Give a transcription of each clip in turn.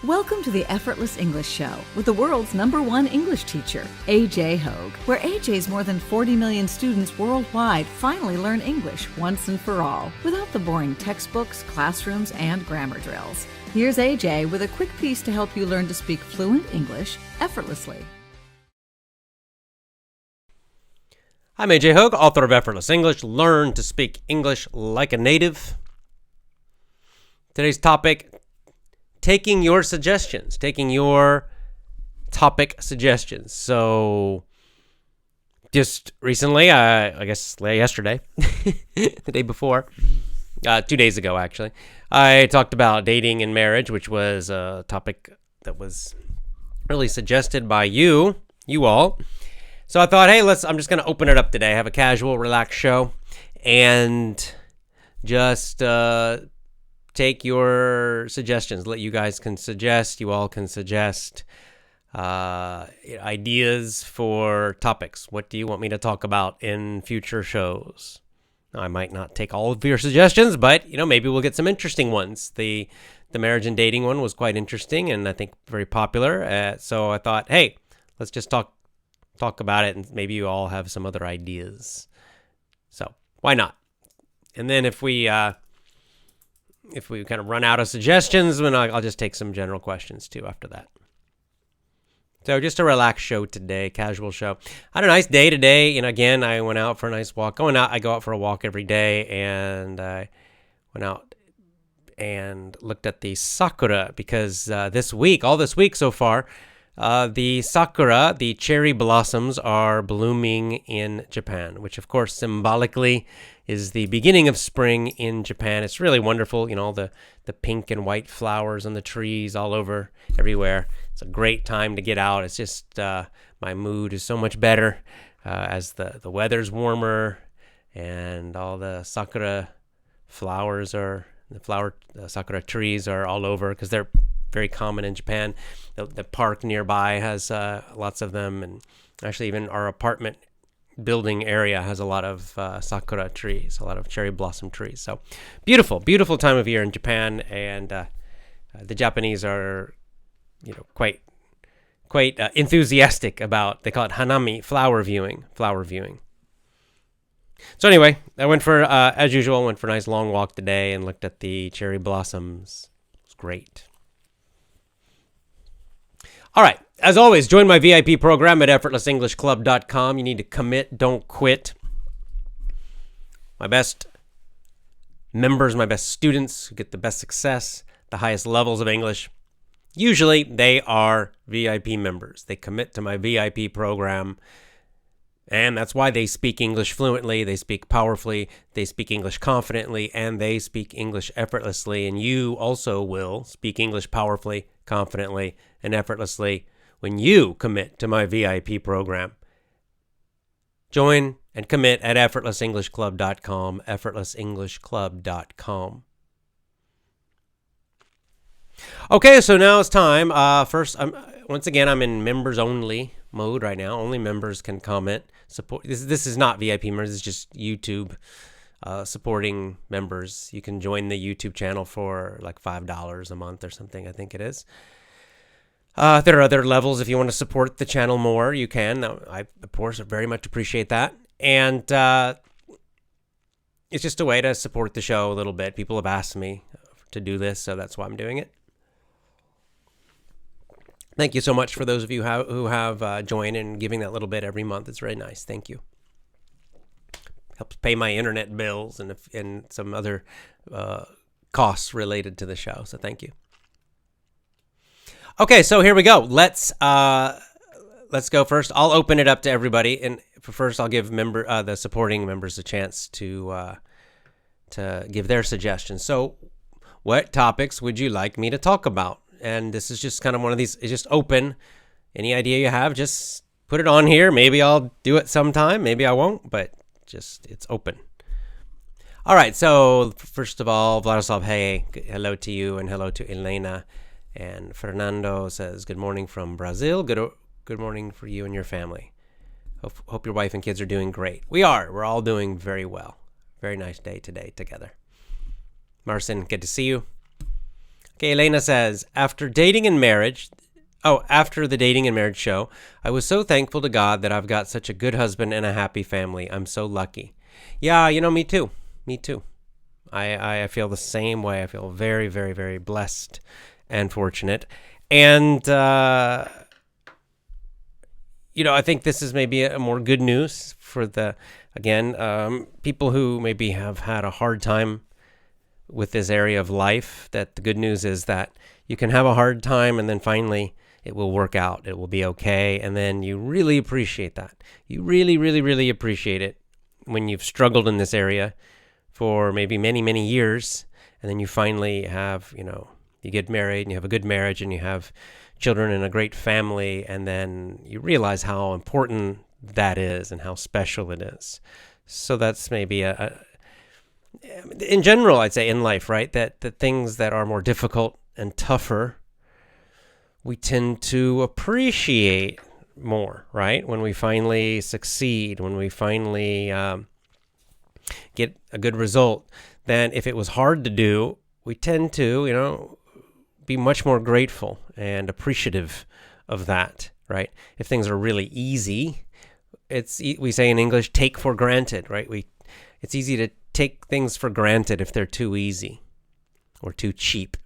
Welcome to the Effortless English Show with the world's #1 English teacher, AJ Hogue, where AJ's more than 40 million students worldwide finally learn English once and for all, without the boring textbooks, classrooms, and grammar drills. Here's AJ with a quick piece to help you learn to speak fluent English effortlessly. I'm AJ Hogue, author of Effortless English. Learn to speak English like a native. Today's topic, taking your suggestions, taking your topic suggestions. So just recently, I guess yesterday, the day before, 2 days ago actually, I talked about dating and marriage, which was a topic that was really suggested by you all. So I thought, hey, I'm just going to open it up today, have a casual, relaxed show, and just take your suggestions. You guys can suggest, you all can suggest ideas for topics. What do you want me to talk about in future shows? Now, I might not take all of your suggestions, but maybe we'll get some interesting ones. The marriage and dating one was quite interesting and I think very popular. So I thought, hey, let's just talk about it, and maybe you all have some other ideas. So why not? And then if we kind of run out of suggestions, then I'll just take some general questions too after that. So just a relaxed show today, casual show. I had a nice day today. Again, I went out for a nice walk. I go out for a walk every day, and I went out and looked at the sakura because all this week so far, the sakura, the cherry blossoms, are blooming in Japan, which of course symbolically is the beginning of spring in Japan. It's really wonderful, the pink and white flowers on the trees all over, everywhere. It's a great time to get out. It's just my mood is so much better as the weather's warmer and all the sakura flowers sakura trees are all over because they're very common in Japan. The park nearby has lots of them, and actually even our apartment building area has a lot of sakura trees, a lot of cherry blossom trees. So beautiful time of year in Japan, and the Japanese are quite enthusiastic about, they call it hanami, flower viewing. So anyway, I went for, as usual, a nice long walk today and looked at the cherry blossoms. It was great. All right, as always, join my VIP program at effortlessenglishclub.com. You need to commit, don't quit. My best members, my best students who get the best success, the highest levels of English, usually they are VIP members. They commit to my VIP program, and that's why they speak English fluently, they speak powerfully, they speak English confidently, and they speak English effortlessly. And you also will speak English powerfully, confidently, and effortlessly when you commit to my VIP program. Join and commit at effortlessenglishclub.com, effortlessenglishclub.com. Okay, so now it's time. First, once again, I'm in members only mode right now. Only members can comment. Support. This is not VIP members. It's just YouTube supporting members. You can join the YouTube channel for like $5 a month or something, I think it is. There are other levels. If you want to support the channel more, you can. I, of course, very much appreciate that. And it's just a way to support the show a little bit. People have asked me to do this, so that's why I'm doing it. Thank you so much for those of you who have joined and giving that little bit every month. It's very nice. Thank you. Helps pay my internet bills and some other costs related to the show. So thank you. Okay, so here we go. Let's go first. I'll open it up to everybody, and first I'll give the supporting members a chance to give their suggestions. So, what topics would you like me to talk about? And this is just kind of one of these. It's just open. Any idea you have, just put it on here. Maybe I'll do it sometime. Maybe I won't. But it's open. All right. So first of all, Vladislav, hey, hello to you, and hello to Elena. And Fernando says, good morning from Brazil. Good morning for you and your family. Hope your wife and kids are doing great. We are. We're all doing very well. Very nice day today together. Marcin, good to see you. Okay, Elena says, after the dating and marriage show, I was so thankful to God that I've got such a good husband and a happy family. I'm so lucky. Yeah, me too. Me too. I feel the same way. I feel very, very, very blessed and fortunate. And, I think this is maybe a more good news for people who maybe have had a hard time with this area of life, that the good news is that you can have a hard time and then finally it will work out. It will be okay. And then you really appreciate that. You really, really, really appreciate it when you've struggled in this area for maybe many, many years. And then you finally have, you get married and you have a good marriage and you have children and a great family. And then you realize how important that is and how special it is. So that's maybe in general, I'd say in life, right? That the things that are more difficult and tougher, we tend to appreciate more, right? When we finally succeed, when we finally get a good result, then if it was hard to do, we tend to, be much more grateful and appreciative of that, right? If things are really easy, we say in English, take for granted, right? It's easy to take things for granted if they're too easy or too cheap,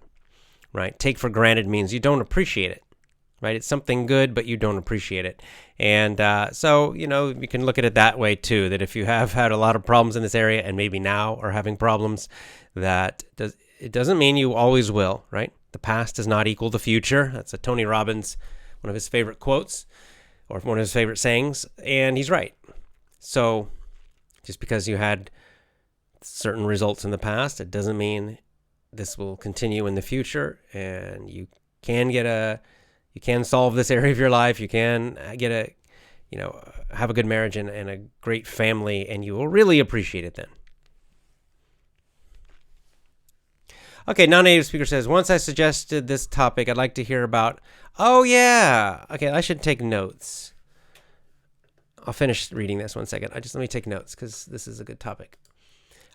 right? Take for granted means you don't appreciate it, right? It's something good, but you don't appreciate it. And so, you can look at it that way too, that if you have had a lot of problems in this area and maybe now are having problems, it doesn't mean you always will, right? The past does not equal the future. That's a Tony Robbins, one of his favorite quotes or one of his favorite sayings. And he's right. So just because you had certain results in the past, it doesn't mean this will continue in the future. And you can solve this area of your life. You can get have a good marriage and a great family, and you will really appreciate it then. Okay, non-native speaker says, once I suggested this topic, I'd like to hear about, oh yeah. Okay, I should take notes. I'll finish reading this one second. Let me take notes because this is a good topic.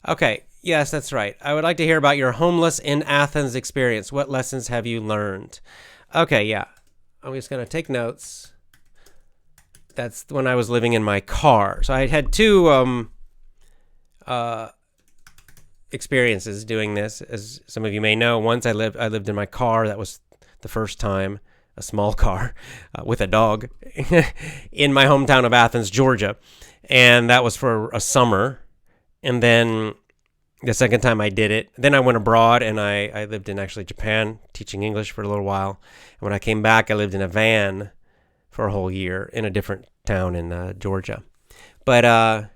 Okay, yes, that's right. I would like to hear about your homeless in Athens experience. What lessons have you learned? Okay, yeah. I'm just going to take notes. That's when I was living in my car. So I had two experiences doing this. As some of you may know, once I lived in my car. That was the first time, a small car with a dog in my hometown of Athens, Georgia. And that was for a summer. And then the second time I did it, then I went abroad and I lived in actually Japan, teaching English for a little while. And when I came back, I lived in a van for a whole year in a different town in Georgia. But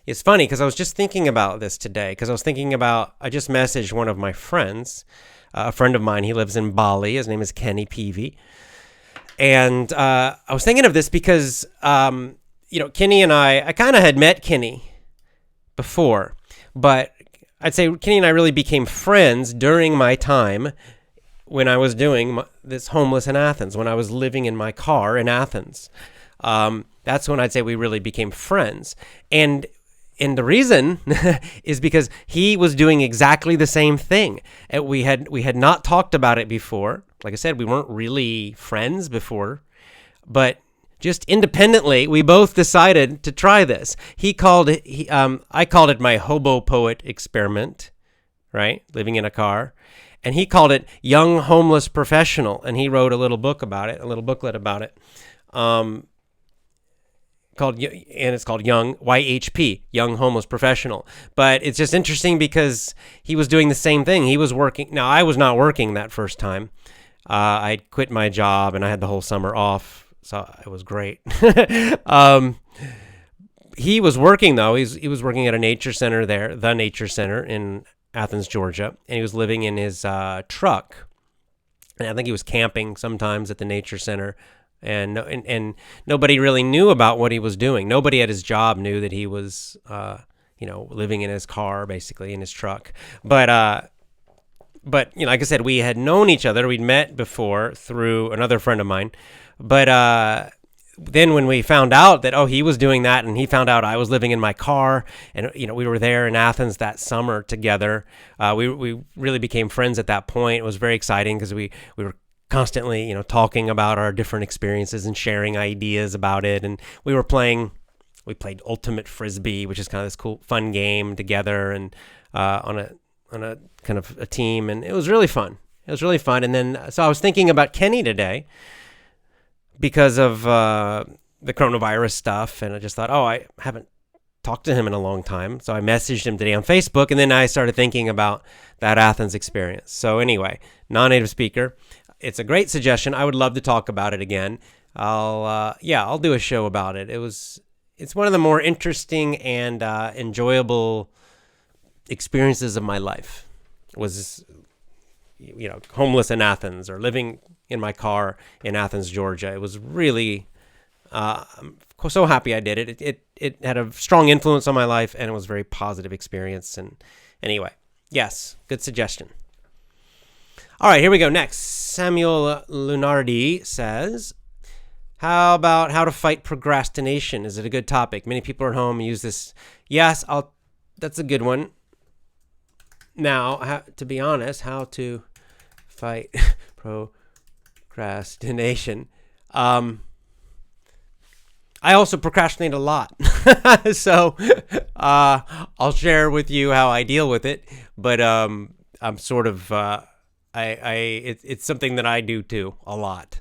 it's funny because I was just thinking about this today, because I just messaged one of my friends, a friend of mine. He lives in Bali. His name is Kenny Peavy. And I was thinking of this because, Kenny and I kind of had met Kenny before, but I'd say Kenny and I really became friends during my time when I was doing this homeless in Athens, when I was living in my car in Athens. That's when I'd say we really became friends. And the reason is because he was doing exactly the same thing. We had not talked about it before. Like I said, we weren't really friends before, but just independently, we both decided to try this. I called it my hobo poet experiment, right? Living in a car. And he called it Young Homeless Professional. And he wrote a little booklet about it. It's called Young YHP, Young Homeless Professional. But it's just interesting because he was doing the same thing. He was working. Now, I was not working that first time. I quit my job and I had the whole summer off. So it was great. He was working, though. He was working at a nature center there, the Nature Center in Athens, Georgia. And he was living in his truck. And I think he was camping sometimes at the Nature Center. And nobody really knew about what he was doing. Nobody at his job knew that he was, living in his car, basically in his truck. But like I said, we had known each other. We'd met before through another friend of mine. But then when we found out that, he was doing that, and he found out I was living in my car, and, we were there in Athens that summer together, we really became friends at that point. It was very exciting because we were constantly, talking about our different experiences and sharing ideas about it. And we played Ultimate Frisbee, which is kind of this cool, fun game together, and on a kind of a team, and it was really fun. And then, so I was thinking about Kenny today, because of the coronavirus stuff, and I just thought, I haven't talked to him in a long time. So I messaged him today on Facebook, and then I started thinking about that Athens experience. So anyway, non-native speaker, it's a great suggestion. I would love to talk about it again. I'll do a show about it. It's one of the more interesting and enjoyable experiences of my life. Was homeless in Athens, or living in my car in Athens, Georgia. It was really, I'm so happy I did it. It had a strong influence on my life, and it was a very positive experience. And anyway, yes, good suggestion. All right, here we go. Next, Samuel Lunardi says, how about how to fight procrastination? Is it a good topic? Many people at home use this. Yes, that's a good one. Now, to be honest, how to fight procrastination. I also procrastinate a lot. So I'll share with you how I deal with it. But I'm sort of, it's something that I do too, a lot.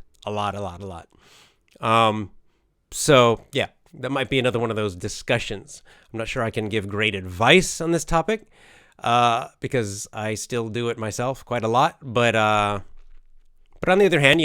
So yeah, that might be another one of those discussions. I'm not sure I can give great advice on this topic, because I still do it myself quite a lot. But on the other hand,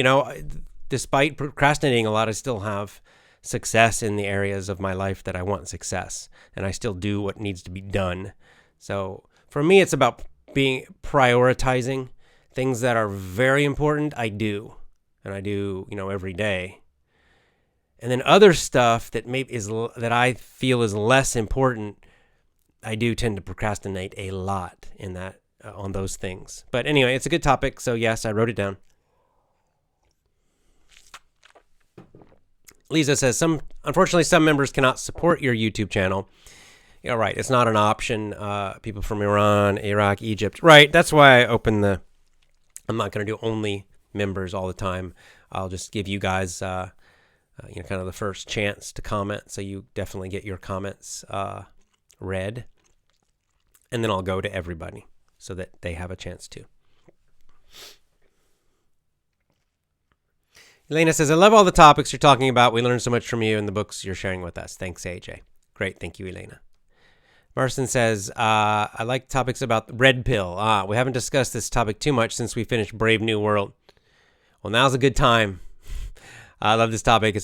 despite procrastinating a lot, I still have success in the areas of my life that I want success, and I still do what needs to be done. So for me, it's about prioritizing things that are very important. I do every day. And then other stuff that that I feel is less important, I do tend to procrastinate a lot in that on those things. But anyway, it's a good topic, so yes, I wrote it down. Lisa says, unfortunately, some members cannot support your YouTube channel. Yeah, right. It's not an option. People from Iran, Iraq, Egypt. Right. That's why I opened I'm not going to do only members all the time. I'll just give you guys, kind of the first chance to comment. So you definitely get your comments read. And then I'll go to everybody so that they have a chance to. Elena says, I love all the topics you're talking about. We learned so much from you and the books you're sharing with us. Thanks, AJ. Great. Thank you, Elena. Marston says, I like topics about the red pill. We haven't discussed this topic too much since we finished Brave New World. Well, now's a good time. I love this topic.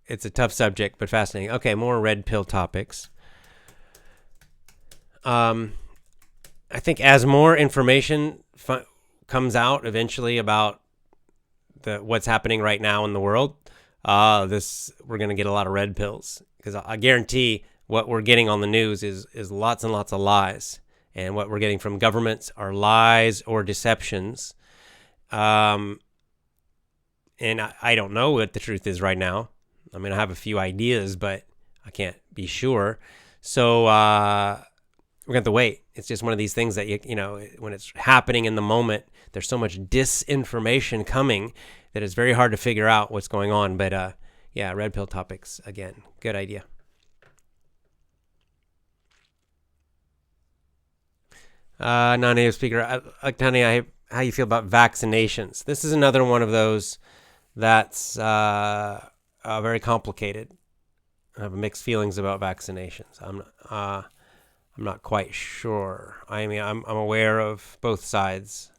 It's a tough subject, but fascinating. Okay, more red pill topics. I think as more information comes out eventually about what's happening right now in the world, we're going to get a lot of red pills, because I guarantee what we're getting on the news is lots and lots of lies, and what we're getting from governments are lies or deceptions. And I don't know what the truth is right now. I mean, I have a few ideas, but I can't be sure. So we're going to have to wait. It's just one of these things that, when it's happening in the moment, there's so much disinformation coming that it's very hard to figure out what's going on. But red pill topics, again, good idea. Non-native speaker, Tanya, how you feel about vaccinations? This is another one of those that's very complicated. I have mixed feelings about vaccinations. I'm not quite sure. I mean, I'm aware of both sides.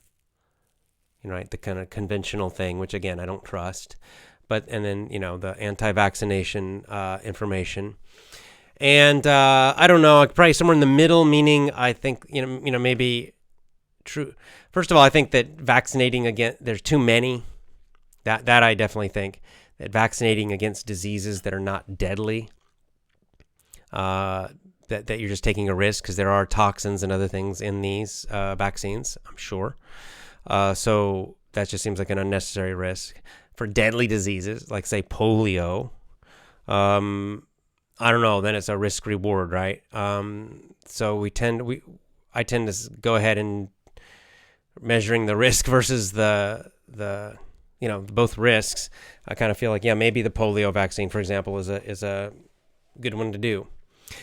Right, the kind of conventional thing, which again I don't trust, and then the anti-vaccination information. And I don't know, probably somewhere in the middle, meaning I think, maybe true. First of all, I think that vaccinating against, there's too many. That I definitely think that vaccinating against diseases that are not deadly, that you're just taking a risk, because there are toxins and other things in these vaccines, I'm sure. So that just seems like an unnecessary risk. For deadly diseases, like say polio, I don't know, then it's a risk reward, right? So I tend to go ahead and measuring the risk versus the both risks. I kind of feel like, yeah, maybe the polio vaccine, for example, is a good one to do.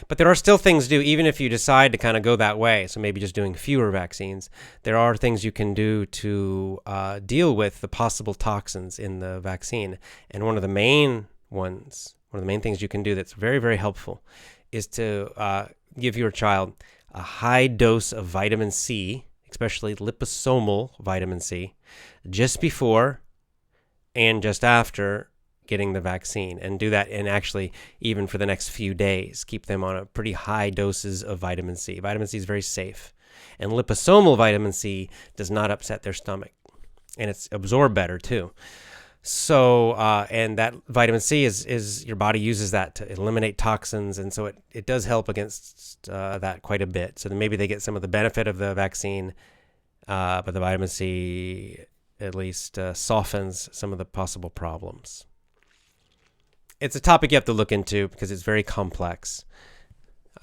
But there are still things to do, even if you decide to kind of go that way. So maybe just doing fewer vaccines. There are things you can do to deal with the possible toxins in the vaccine. And one of the main things you can do that's very, very helpful is to give your child a high dose of vitamin C, especially liposomal vitamin C, just before and just after getting the vaccine, and do that, and actually even for the next few days, keep them on a pretty high doses of vitamin C. Vitamin C is very safe, and liposomal vitamin C does not upset their stomach, and it's absorbed better too. So, and that vitamin C is your body uses that to eliminate toxins, and so it does help against that quite a bit. So then maybe they get some of the benefit of the vaccine, but the vitamin C at least softens some of the possible problems. It's a topic you have to look into because it's very complex.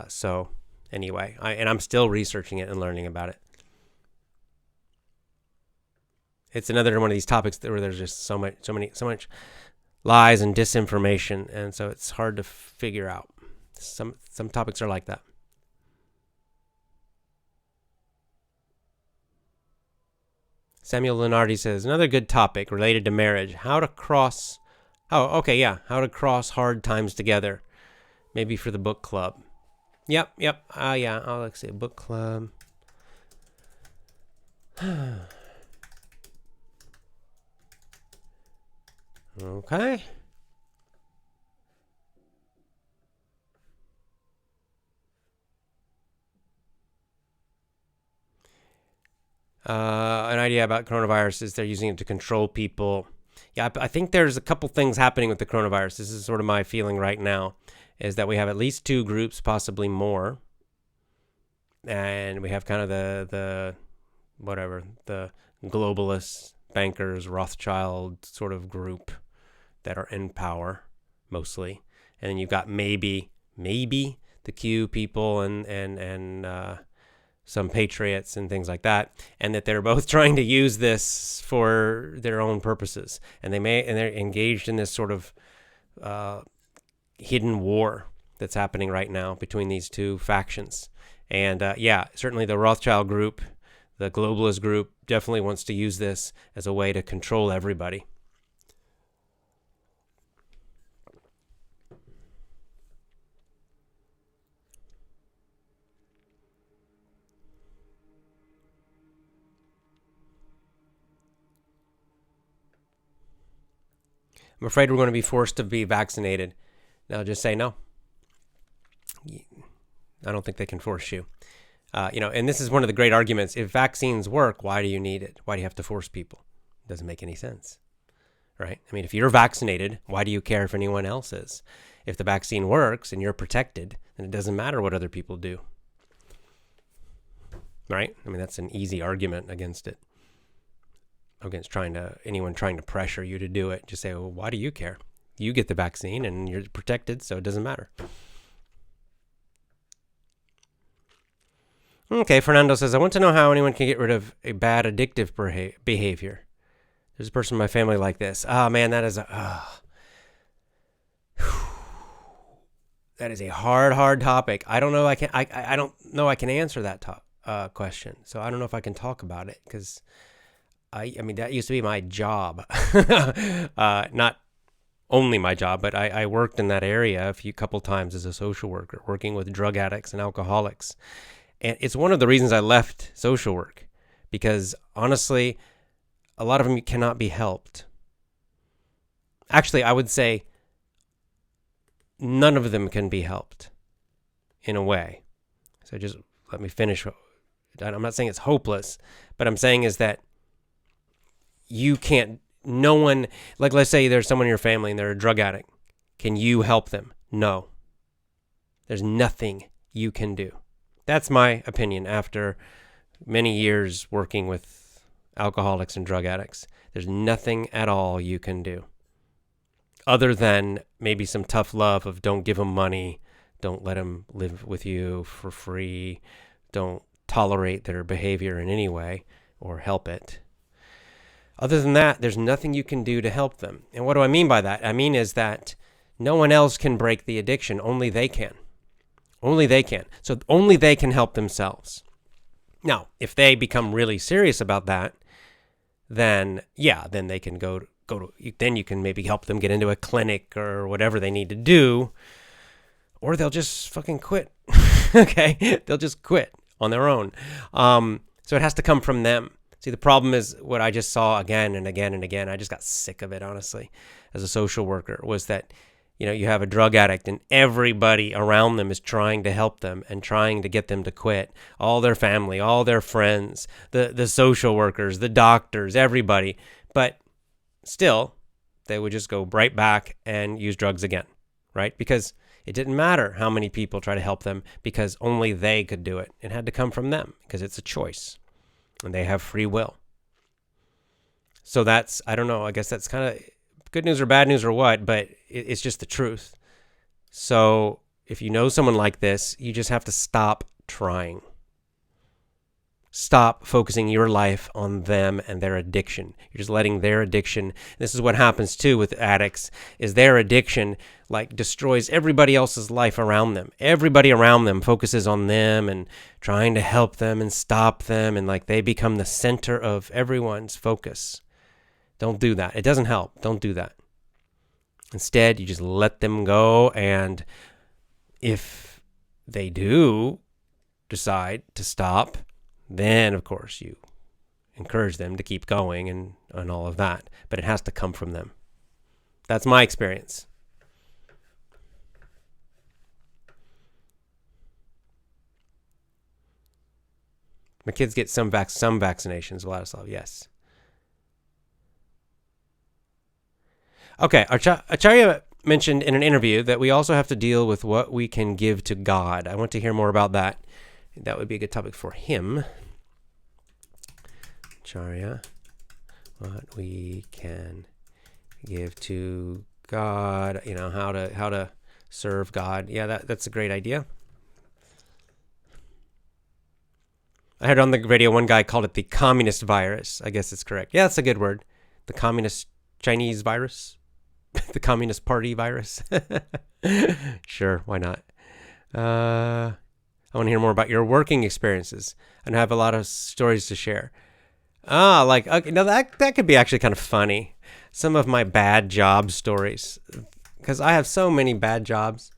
So anyway, I'm still researching it and learning about it. It's another one of these topics where there's just so much lies and disinformation, and so it's hard to figure out. Some topics are like that. Samuel Lenardi says, another good topic related to marriage, how to cross hard times together, maybe for the book club. Yep. I'll like say book club. Okay. An idea about coronavirus is they're using it to control people. Yeah, I think there's a couple things happening with the coronavirus. This is sort of my feeling right now, is that we have at least two groups, possibly more. And we have kind of the globalists, bankers, Rothschild sort of group that are in power, mostly. And then you've got maybe the Q people and some patriots and things like that, and that they're both trying to use this for their own purposes, and they're engaged in this sort of hidden war that's happening right now between these two factions. And certainly the Rothschild group, the globalist group, definitely wants to use this as a way to control everybody. I'm afraid we're going to be forced to be vaccinated. Now just say no. I don't think they can force you. And this is one of the great arguments. If vaccines work, why do you need it? Why do you have to force people? It doesn't make any sense, right? I mean, if you're vaccinated, why do you care if anyone else is? If the vaccine works and you're protected, then it doesn't matter what other people do, right? I mean, that's an easy argument against it. Against anyone trying to pressure you to do it. Just say, well, why do you care? You get the vaccine and you're protected, so it doesn't matter. Okay, Fernando says, I want to know how anyone can get rid of a bad addictive behavior. There's a person in my family like this. Oh, man, that is a hard topic. I don't know. I don't know I can answer that question. So I don't know if I can talk about it because I mean, that used to be my job. Not only my job, but I worked in that area a couple times as a social worker, working with drug addicts and alcoholics. And it's one of the reasons I left social work, because honestly, a lot of them cannot be helped. Actually, I would say none of them can be helped in a way. So just let me finish. I'm not saying it's hopeless, but I'm saying is that no one, like let's say there's someone in your family and they're a drug addict. Can you help them? No. There's nothing you can do. That's my opinion after many years working with alcoholics and drug addicts. There's nothing at all you can do other than maybe some tough love of don't give them money, don't let them live with you for free, don't tolerate their behavior in any way or help it. Other than that, there's nothing you can do to help them. And what do I mean by that? I mean is that no one else can break the addiction. Only they can. Only they can. So only they can help themselves. Now, if they become really serious about that, then they can go to, then you can maybe help them get into a clinic or whatever they need to do, or they'll just fucking quit. Okay? They'll just quit on their own. So it has to come from them. See, the problem is what I just saw again and again and again. I just got sick of it, honestly, as a social worker, was that, you have a drug addict and everybody around them is trying to help them and trying to get them to quit. All their family, all their friends, the social workers, the doctors, everybody. But still, they would just go right back and use drugs again, right? Because it didn't matter how many people try to help them, because only they could do it. It had to come from them because it's a choice and they have free will. So that's, I don't know, I guess that's kind of good news or bad news or what, but it's just the truth. So if you know someone like this, you just have to stop trying. Stop focusing your life on them and their addiction. You're just letting their addiction, this is what happens too with addicts, is their addiction destroys everybody else's life around them. Everybody around them focuses on them and trying to help them and stop them, and they become the center of everyone's focus. Don't do that. It doesn't help. Don't do that. Instead, you just let them go, and if they do decide to stop, then, of course, you encourage them to keep going and all of that. But it has to come from them. That's my experience. My kids get some vaccinations, Vladislav, yes. Okay, Acharya mentioned in an interview that we also have to deal with what we can give to God. I want to hear more about that. That would be a good topic for him. Acharya, what we can give to God, how to serve God. Yeah, that's a great idea. I heard on the radio one guy called it the communist virus. I guess it's correct. Yeah, that's a good word. The communist Chinese virus. The Communist Party virus. Sure, why not? I want to hear more about your working experiences, and I have a lot of stories to share. Okay, now that could be actually kind of funny. Some of my bad job stories, because I have so many bad jobs.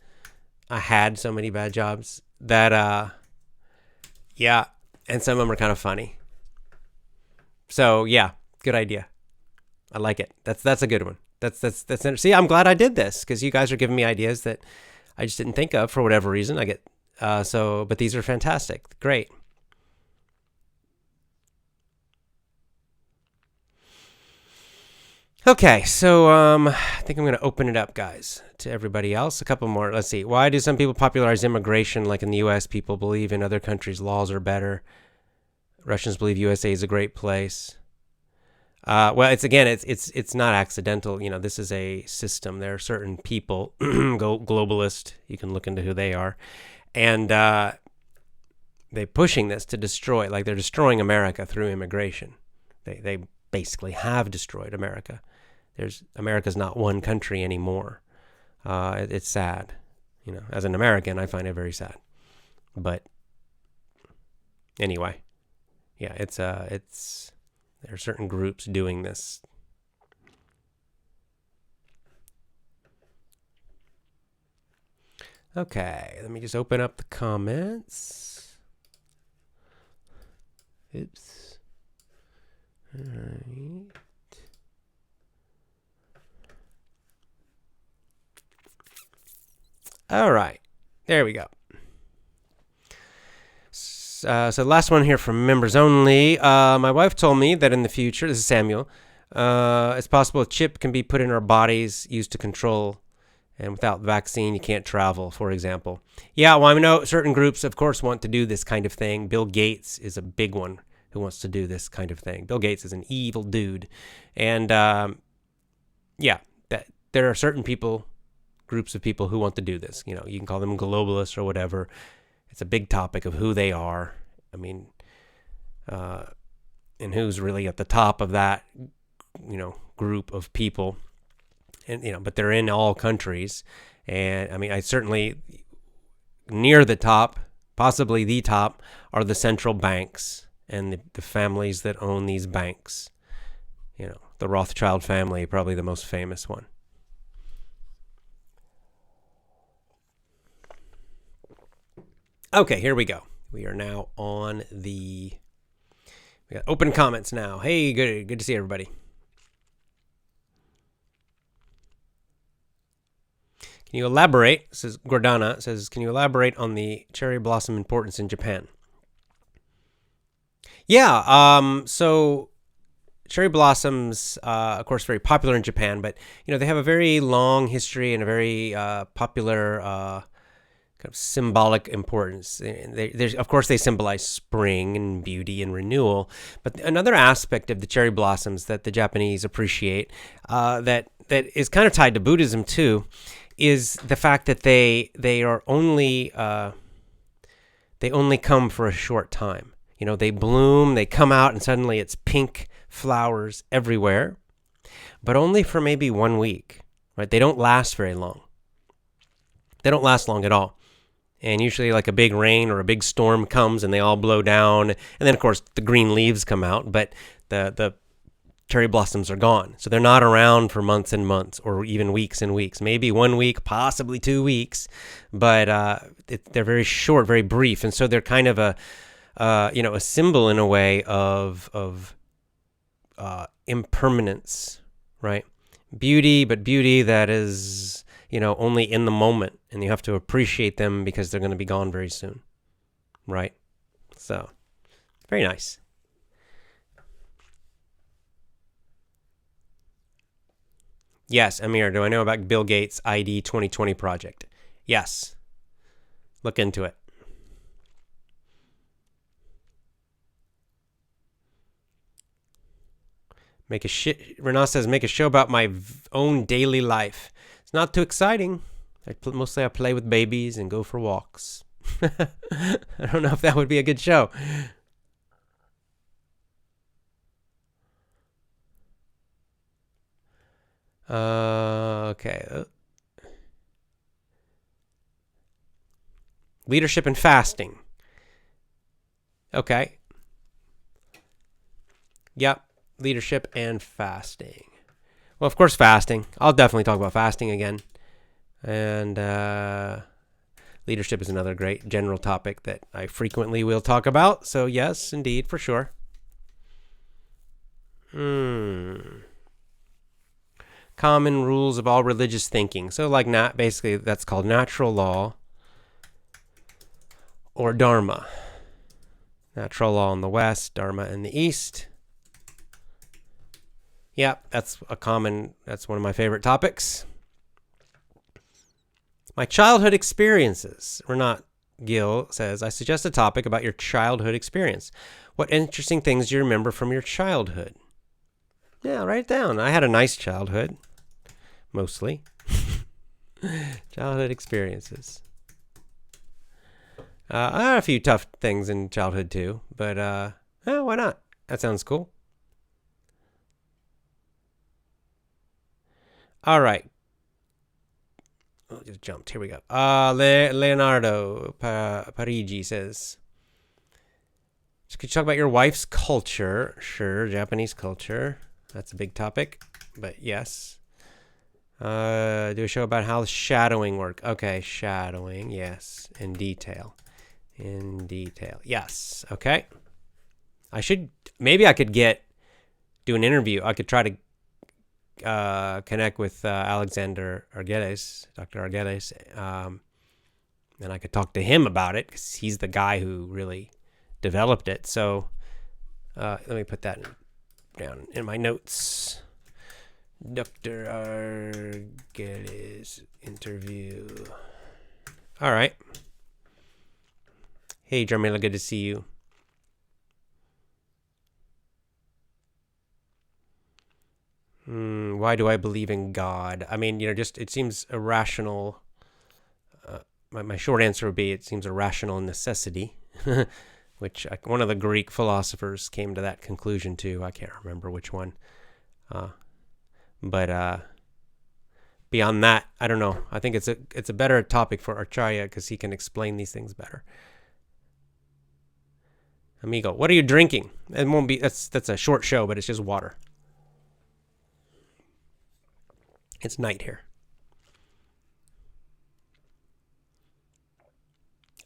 I had so many bad jobs that, yeah, and some of them are kind of funny. So yeah, good idea. I like it. That's a good one. That's see, I'm glad I did this, because you guys are giving me ideas that I just didn't think of for whatever reason. I get but these are fantastic. Great. Okay, so I think I'm going to open it up, guys, to everybody else. A couple more. Let's see. Why do some people popularize immigration like in the U.S.? People believe in other countries' laws are better. Russians believe USA is a great place. Well, it's not accidental. This is a system. There are certain people, globalist, you can look into who they are, and they're pushing this to destroy, they're destroying America through immigration. They basically have destroyed America. America's not one country anymore. It's sad. As an American, I find it very sad. But anyway, yeah, there are certain groups doing this. Okay, let me just open up the comments. Oops. All right. All right, there we go. So the last one here from members only. My wife told me that in the future, this is Samuel, it's possible a chip can be put in our bodies used to control, and without vaccine, you can't travel, for example. Yeah, well, I know certain groups, of course, want to do this kind of thing. Bill Gates is a big one who wants to do this kind of thing. Bill Gates is an evil dude. And, yeah, there are certain groups of people who want to do this. You can call them globalists or whatever. It's a big topic of who they are. I mean, and who's really at the top of that, group of people. And, but they're in all countries. And I mean, I certainly near the top, possibly the top, are the central banks and the families that own these banks. The Rothschild family, probably the most famous one. Okay, here we go. We are now on we got open comments now. Hey, good to see everybody. Can you elaborate? Says Gordana, says, can you elaborate on the cherry blossom importance in Japan? Yeah, so cherry blossoms, of course, very popular in Japan, but, they have a very long history and a very popular kind of symbolic importance. Of course, they symbolize spring and beauty and renewal. But another aspect of the cherry blossoms that the Japanese appreciate, that is kind of tied to Buddhism too, is the fact that they are only they only come for a short time. They bloom, they come out, and suddenly it's pink flowers everywhere, but only for maybe 1 week. Right? They don't last very long. They don't last long at all. And usually like a big rain or a big storm comes and they all blow down. And then, of course, the green leaves come out, but the cherry blossoms are gone. So they're not around for months and months or even weeks and weeks. Maybe 1 week, possibly 2 weeks. But they're very short, very brief. And so they're kind of a symbol in a way of impermanence, right? Beauty, but beauty that is only in the moment, and you have to appreciate them because they're going to be gone very soon, right? So, very nice. Yes, Amir, do I know about Bill Gates' ID 2020 project? Yes. Look into it. Renat says, make a show about my own daily life. It's not too exciting. Mostly I play with babies and go for walks. I don't know if that would be a good show. Okay. Leadership and fasting. Okay. Yep. Leadership and fasting. Well, of course, fasting. I'll definitely talk about fasting again. And leadership is another great general topic that I frequently will talk about. So, yes, indeed, for sure. Common rules of all religious thinking. So, basically, that's called natural law or dharma. Natural law in the West, dharma in the East. Yeah, that's one of my favorite topics. My childhood experiences. Renat Gill says, I suggest a topic about your childhood experience. What interesting things do you remember from your childhood? Yeah, write it down. I had a nice childhood, mostly. Childhood experiences. I had a few tough things in childhood too, but why not? That sounds cool. All right. Oh, just jumped. Here we go. Leonardo Parigi says, could you talk about your wife's culture? Sure, Japanese culture. That's a big topic, but yes. Do a show about how shadowing work. Okay, shadowing. Yes, in detail. Yes. Okay. Maybe I could do an interview. I could try to connect with Alexander Arguelles, Dr. Arguelles, and I could talk to him about it because he's the guy who really developed it. So let me put that down in my notes. Dr. Arguelles interview. All right. Hey, Jarmila, good to see you. why do I believe in God? I mean, just it seems irrational. My short answer would be it seems a rational necessity, which one of the Greek philosophers came to that conclusion too. I can't remember which one. But beyond that, I don't know. I think it's a better topic for Acharya because he can explain these things better. Amigo, what are you drinking? It won't be. That's a short show, but it's just water. It's night here.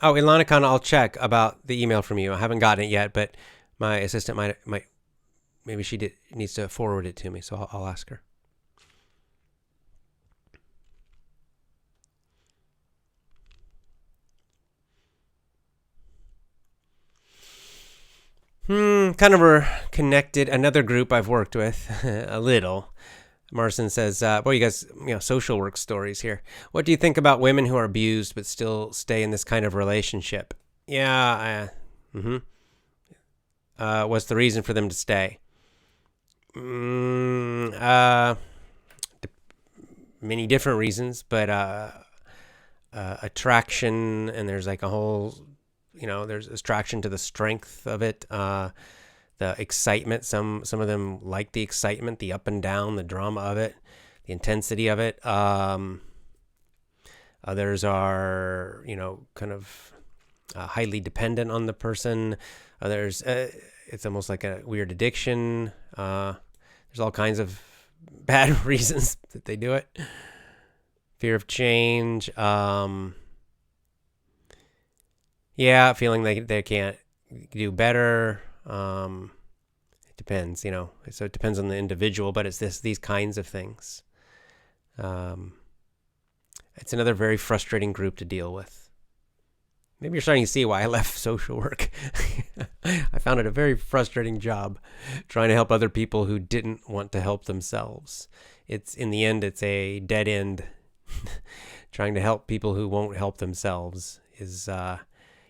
Oh, Ilanikon, I'll check about the email from you. I haven't gotten it yet, but my assistant might maybe she needs to forward it to me, so I'll ask her. Kind of connected. Another group I've worked with a little. Marson says, "Boy, you guys, social work stories here. What do you think about women who are abused but still stay in this kind of relationship?" Yeah. What's the reason for them to stay? Many different reasons, but attraction, and there's like a whole, there's attraction to the strength of it, the excitement. Some of them like the excitement, the up and down, the drama of it, the intensity of it. Others are, kind of highly dependent on the person. Others, it's almost like a weird addiction. There's all kinds of bad reasons that they do it. Fear of change. Yeah, feeling they can't do better. It depends, so it depends on the individual, but it's these kinds of things. It's another very frustrating group to deal with. Maybe you're starting to see why I left social work. I found it a very frustrating job trying to help other people who didn't want to help themselves. In the end, it's a dead end. Trying to help people who won't help themselves is,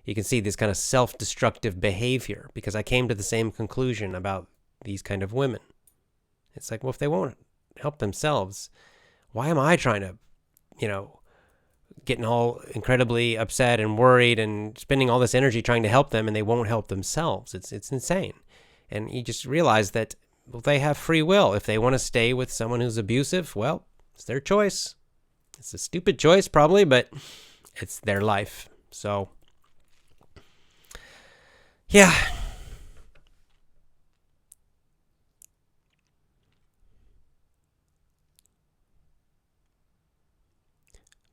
you can see this kind of self-destructive behavior, because I came to the same conclusion about these kind of women. It's like, well, if they won't help themselves, why am I trying to, getting all incredibly upset and worried and spending all this energy trying to help them, and they won't help themselves? It's insane. And you just realize that they have free will. If they want to stay with someone who's abusive, well, it's their choice. It's a stupid choice probably, but it's their life. So, yeah.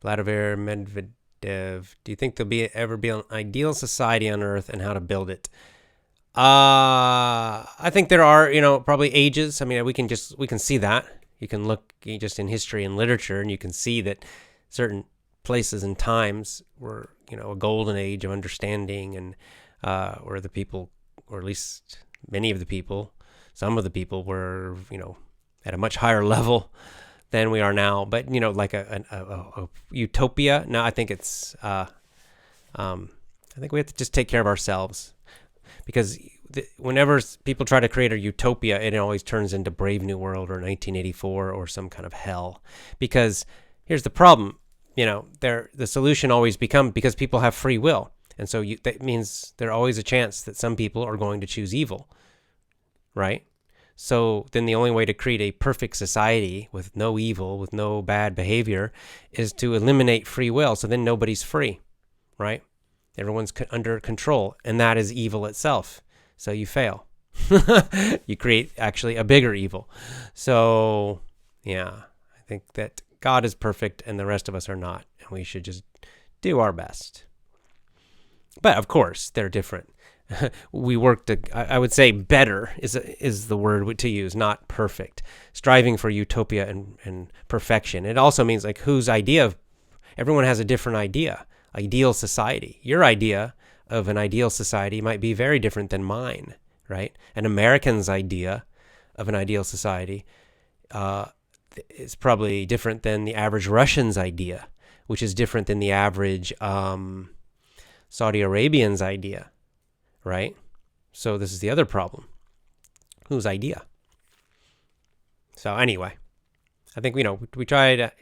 Vladimir Medvedev, do you think there'll ever be an ideal society on Earth, and how to build it? I think there are, probably ages. I mean, we can see that. You can look just in history and literature, and you can see that certain places and times were, a golden age of understanding, and where the people, or at least many of the people, some of the people were, at a much higher level than we are now. But, like a utopia. No, I think it's, I think we have to just take care of ourselves, because whenever people try to create a utopia, it always turns into Brave New World or 1984 or some kind of hell. Because here's the problem, the solution always becomes, because people have free will. And so that means there's always a chance that some people are going to choose evil, right? So then the only way to create a perfect society with no evil, with no bad behavior, is to eliminate free will. So then nobody's free, right? Everyone's under control, and that is evil itself. So you fail. You create actually a bigger evil. So, yeah, I think that God is perfect and the rest of us are not, and we should just do our best. But of course, they're different. We work to, I would say better is the word to use, not perfect. Striving for utopia and perfection. It also means like whose idea of, everyone has a different idea. Ideal society. Your idea of an ideal society might be very different than mine, right? An American's idea of an ideal society is probably different than the average Russian's idea, which is different than the average Saudi Arabian's idea, right? So this is the other problem. Whose idea? So anyway, I think, we try to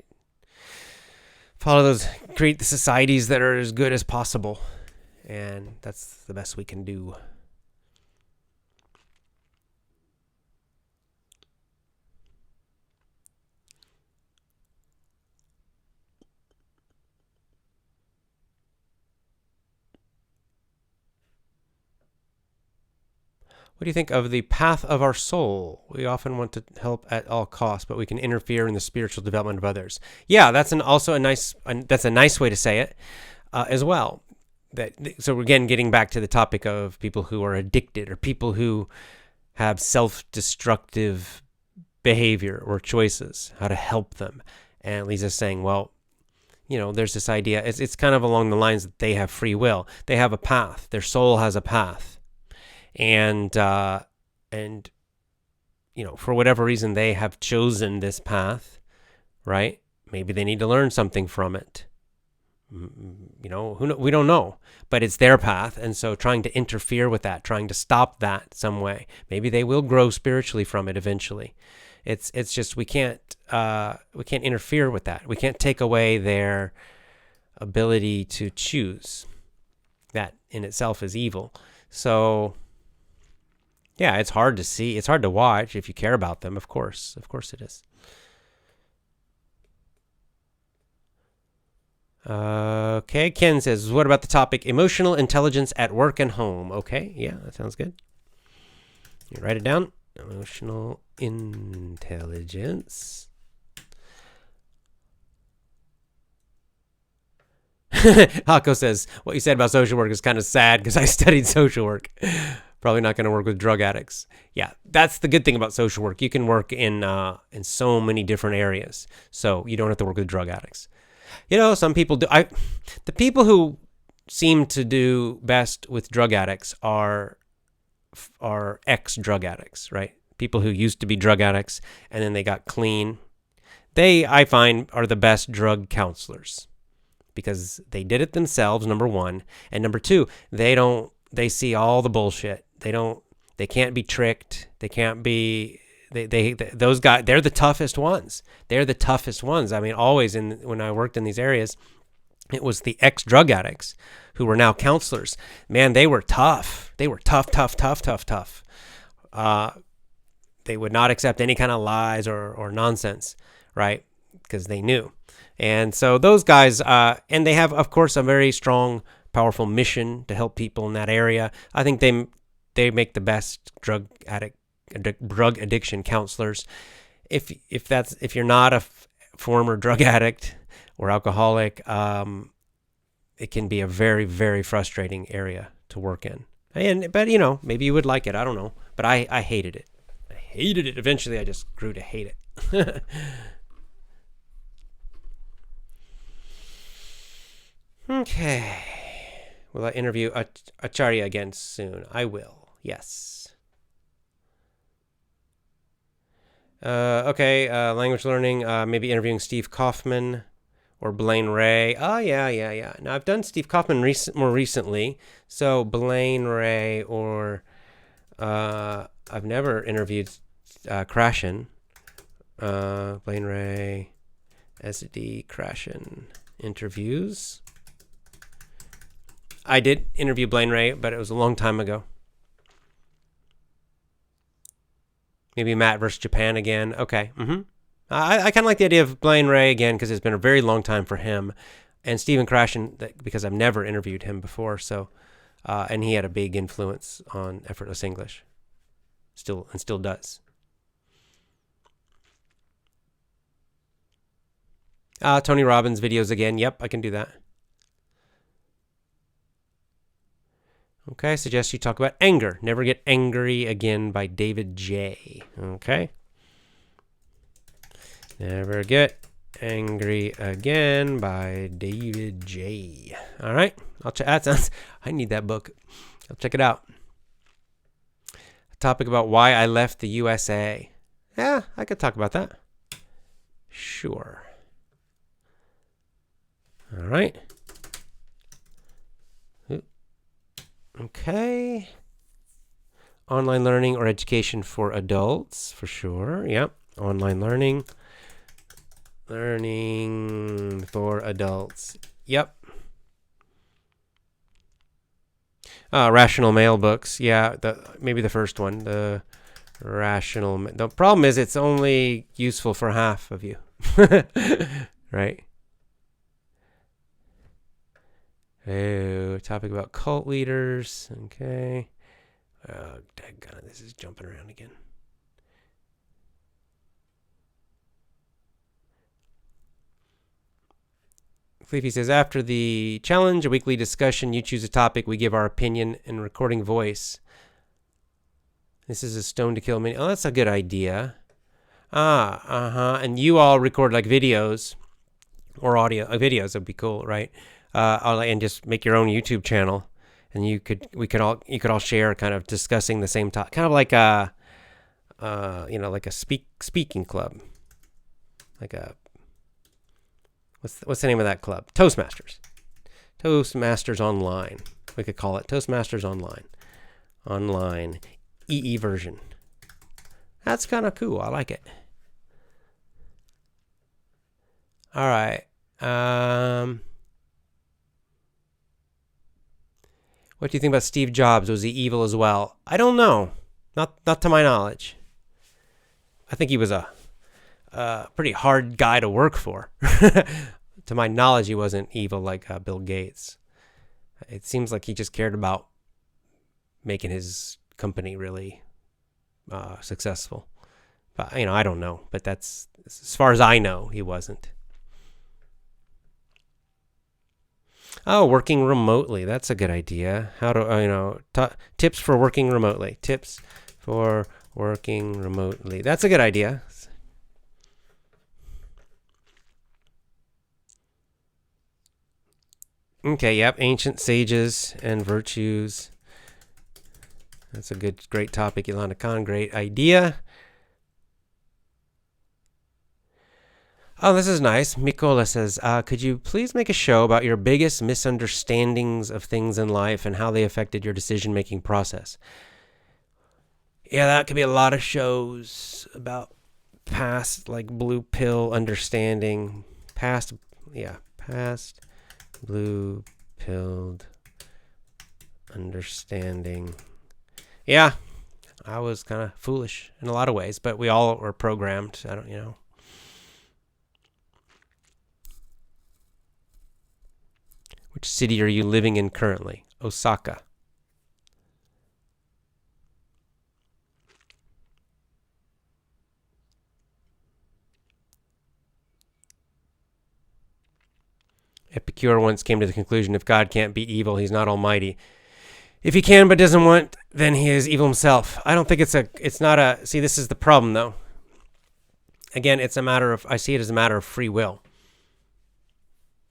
create the societies that are as good as possible. And that's the best we can do. What do you think of the path of our soul? We often want to help at all costs, but we can interfere in the spiritual development of others. Yeah, that's that's a nice way to say it as well. So again, getting back to the topic of people who are addicted or people who have self-destructive behavior or choices, how to help them. And Lisa's saying, well, there's this idea. It's kind of along the lines that they have free will. They have a path. Their soul has a path. And for whatever reason they have chosen this path, right? Maybe they need to learn something from it. We don't know, but it's their path, and so trying to interfere with that, trying to stop that some way. Maybe they will grow spiritually from it eventually. It's just we can't interfere with that. We can't take away their ability to choose. That in itself is evil. So yeah, it's hard to see. It's hard to watch if you care about them, of course. Of course it is. Okay, Ken says, what about the topic emotional intelligence at work and home? Okay, yeah, that sounds good. You write it down. Emotional intelligence. Hako says, what you said about social work is kind of sad because I studied social work. Probably not going to work with drug addicts. Yeah, that's the good thing about social work. You can work in so many different areas, so you don't have to work with drug addicts. Some people do. The people who seem to do best with drug addicts are ex-drug addicts, right? People who used to be drug addicts and then they got clean. They, I find, are the best drug counselors because they did it themselves, number one, and number two, they see all the bullshit. They can't be tricked. They can't be, those guys, they're the toughest ones. They're the toughest ones. I mean, always when I worked in these areas, it was the ex-drug addicts who were now counselors. Man, they were tough. They were tough. They would not accept any kind of lies or nonsense, right? Because they knew. And so those guys, and they have, of course, a very strong, powerful mission to help people in that area. I think they make the best drug addiction counselors. If you're not a former drug addict or alcoholic, it can be a very, very frustrating area to work in. But maybe you would like it. I don't know. But I hated it. I hated it. Eventually, I just grew to hate it. Okay. Will I interview Acharya again soon? I will. Yes. Okay. Language learning. Maybe interviewing Steve Kaufman or Blaine Ray. Oh, yeah. Now, I've done Steve Kaufman more recently. So, Blaine Ray or... I've never interviewed Krashen. Blaine Ray, SD Krashen interviews. I did interview Blaine Ray, but it was a long time ago. Maybe Matt versus Japan again. Okay. I kind of like the idea of Blaine Ray again because it's been a very long time for him. And Stephen Krashen, because I've never interviewed him before. So, and he had a big influence on effortless English. Still does. Tony Robbins videos again. Yep, I can do that. Okay, I suggest you talk about anger. Never Get Angry Again by David J. Okay. Never Get Angry Again by David J. All right. I need that book. I'll check it out. A topic about why I left the USA. Yeah, I could talk about that. Sure. All right. Okay. Online learning or education for adults, for sure. Yep. Online learning Learning for adults. Yep. Rational Mail books. Yeah, maybe the first one. The problem is it's only useful for half of you. Right? Oh, topic about cult leaders. Okay. Oh, daggone it. This is jumping around again. Fleefy says, after the challenge, a weekly discussion, you choose a topic, we give our opinion in recording voice. This is a stone to kill mini. Oh, that's a good idea. And you all record like videos or audio. Videos would be cool, right? And just make your own YouTube channel, and you could all share, kind of discussing the same topic, kind of like like a speaking club, like a what's the name of that club? Toastmasters Online. We could call it Toastmasters Online EE version. That's kind of cool. I like it. All right. What do you think about Steve Jobs? Was he evil as well? I don't know. Not to my knowledge. I think he was a pretty hard guy to work for. To my knowledge, he wasn't evil like Bill Gates. It seems like he just cared about making his company really successful. But I don't know. But that's as far as I know, he wasn't. Oh, working remotely. That's a good idea. How to, tips for working remotely. Tips for working remotely. That's a good idea. Okay, yep. Ancient sages and virtues. That's a great topic, Ilana Khan. Great idea. Oh, this is nice. Mikola says, could you please make a show about your biggest misunderstandings of things in life and how they affected your decision-making process? Yeah, that could be a lot of shows about past, like, blue pill understanding. Past blue-pilled understanding. Yeah, I was kind of foolish in a lot of ways, but we all were programmed. I don't. Which city are you living in currently? Osaka. Epicure once came to the conclusion, if God can't beat evil, he's not almighty. If he can but doesn't want, then he is evil himself. I don't think see, this is the problem though. Again, I see it as a matter of free will.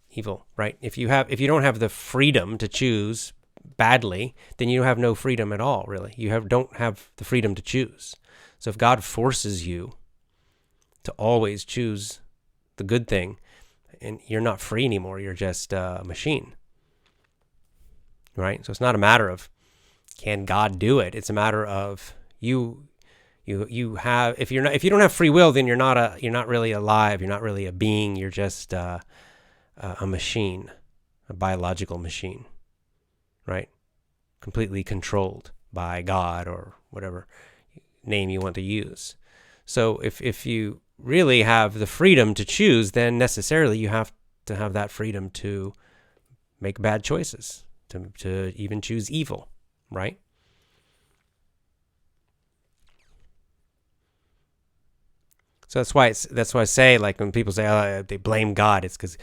Evil, right? If you don't have the freedom to choose badly, then you have no freedom at all, really. You don't have the freedom to choose. So if God forces you to always choose the good thing, and you're not free anymore, you're just a machine, right? So it's not a matter of can God do it. It's a matter of you have, if you don't have free will, then you're not really alive. You're not really a being. You're just a machine, a biological machine, right? Completely controlled by God or whatever name you want to use. So if you really have the freedom to choose, then necessarily you have to have that freedom to make bad choices, to even choose evil, right? So that's why I say, like, when people say they blame God, it's because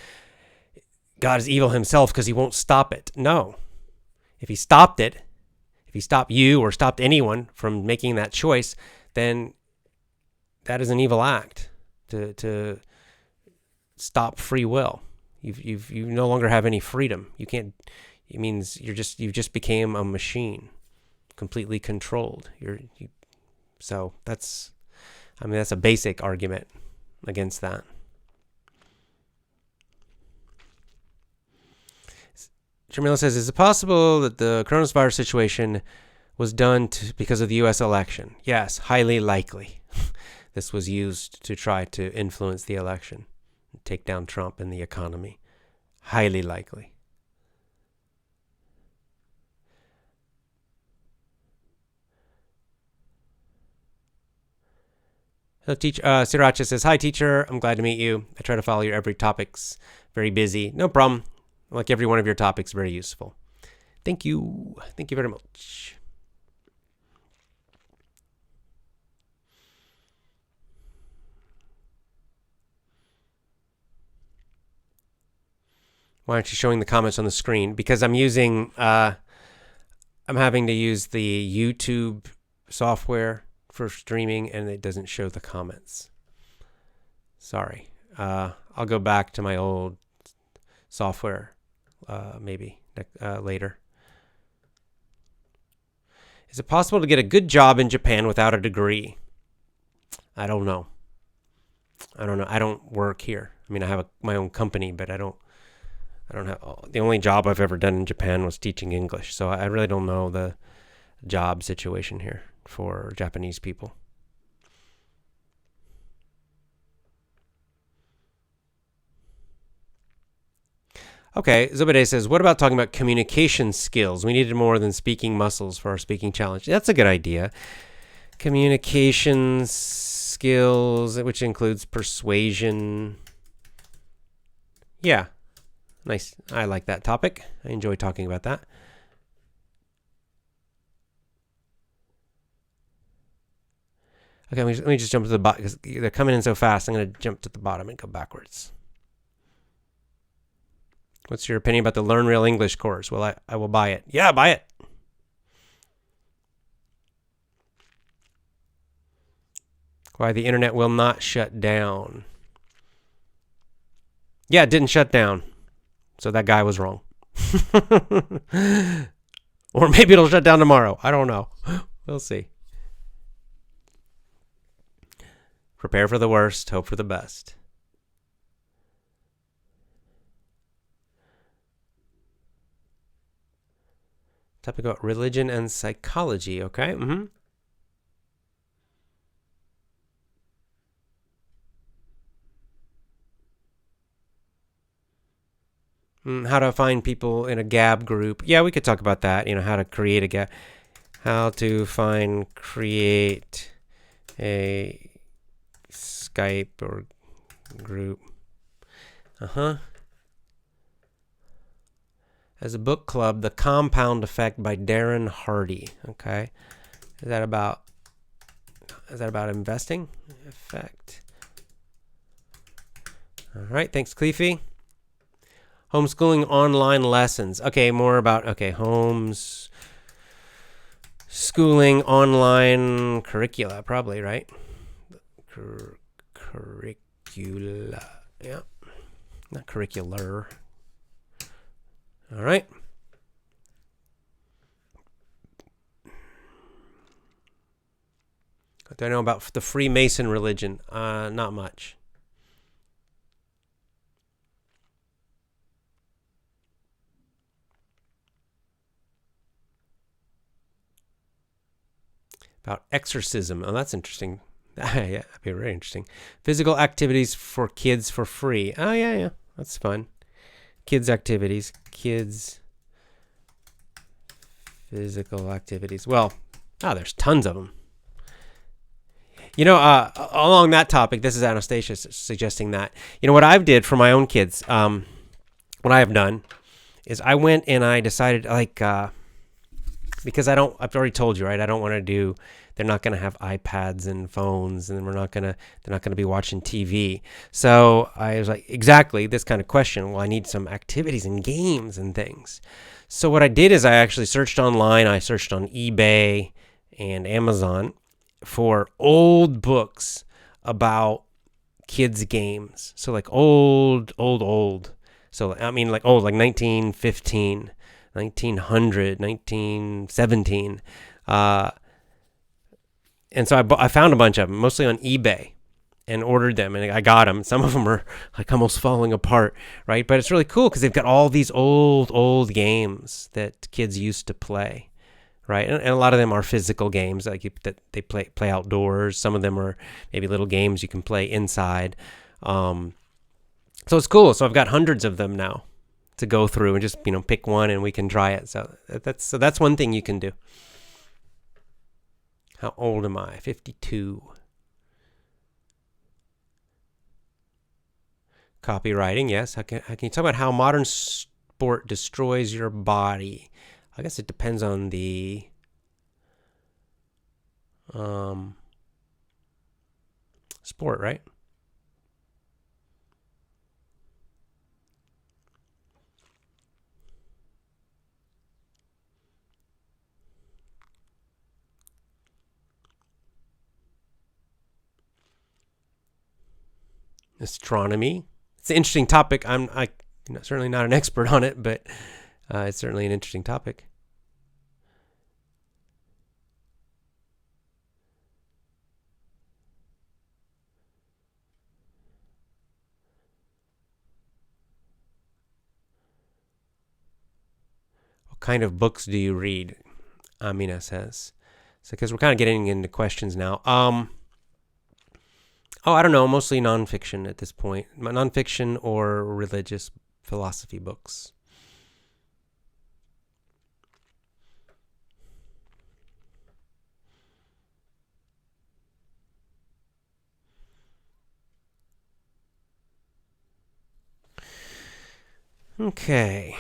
God is evil himself because he won't stop it. No. If he stopped you or stopped anyone from making that choice, then that is an evil act to stop free will. You no longer have any freedom. You can't. It means you've just became a machine, completely controlled. So that's a basic argument against that. Jamila says, is it possible that the coronavirus situation was done because of the U.S. election? Yes, highly likely. This was used to try to influence the election. take down Trump and the economy. Highly likely. So Sriracha says, "Hi, teacher. I'm glad to meet you. I try to follow your every topics. Very busy. No problem. Like every one of your topics, very useful. Thank you. Thank you very much." Why aren't you showing the comments on the screen? Because I'm having to use the YouTube software for streaming, and it doesn't show the comments. Sorry. I'll go back to my old software maybe later. Is it possible to get a good job in Japan without a degree? I don't know. I don't work here. I mean, I have my own company, but I don't have. The only job I've ever done in Japan was teaching English, so I really don't know the job situation here for Japanese people. Okay, Zubede says, what about talking about communication skills? We needed more than speaking muscles for our speaking challenge. That's a good idea. Communication skills, which includes persuasion. Yeah, nice. I like that topic. I enjoy talking about that. Okay, let me just jump to the bottom because they're coming in so fast. I'm going to jump to the bottom and go backwards. What's your opinion about the Learn Real English course? Well, I will buy it. Yeah, buy it. Why the internet will not shut down. Yeah, it didn't shut down. So that guy was wrong. Or maybe it'll shut down tomorrow. I don't know. We'll see. Prepare for the worst, hope for the best. Topic about religion and psychology, okay? How to find people in a Gab group. Yeah, we could talk about that. How to create a Gab. How to create a Skype or group. As a book club, The Compound Effect by Darren Hardy. Okay. Is that about investing? Effect. All right. Thanks, Cleefy. Homeschooling online lessons. Okay, more about, homeschooling online curricula, probably, right? Curricula. Yeah. Not curricular. All right. What do I know about the Freemason religion? Not much. About exorcism. Oh, that's interesting. Yeah, that'd be very interesting. Physical activities for kids for free. Oh, yeah. That's fun. Kids activities. Kids physical activities. Well, there's tons of them. Along that topic, this is Anastasia suggesting that. What I've did for my own kids, what I have done is I went and I decided because I've already told you, right? I don't want to do, they're not going to have iPads and phones, and they're not going to be watching TV. So I was like, exactly this kind of question. Well, I need some activities and games and things. So what I did is I actually searched online. I searched on eBay and Amazon for old books about kids games. So like old. So I mean like old, like 1915. 1900, 1917. And so I found a bunch of them, mostly on eBay, and ordered them, and I got them. Some of them are like almost falling apart, right? But it's really cool because they've got all these old games that kids used to play, right? And a lot of them are physical games that they play outdoors. Some of them are maybe little games you can play inside. So it's cool. So I've got hundreds of them now to go through and just, pick one and we can try it. So that's one thing you can do. How old am I? 52. Copywriting, yes. How can you talk about how modern sport destroys your body? I guess it depends on the sport, right? Astronomy. It's an interesting topic. I'm certainly not an expert on it, but it's certainly an interesting topic. What kind of books do you read? Amina says. So because we're kind of getting into questions now. I don't know. Mostly nonfiction at this point. Nonfiction or religious philosophy books. Okay.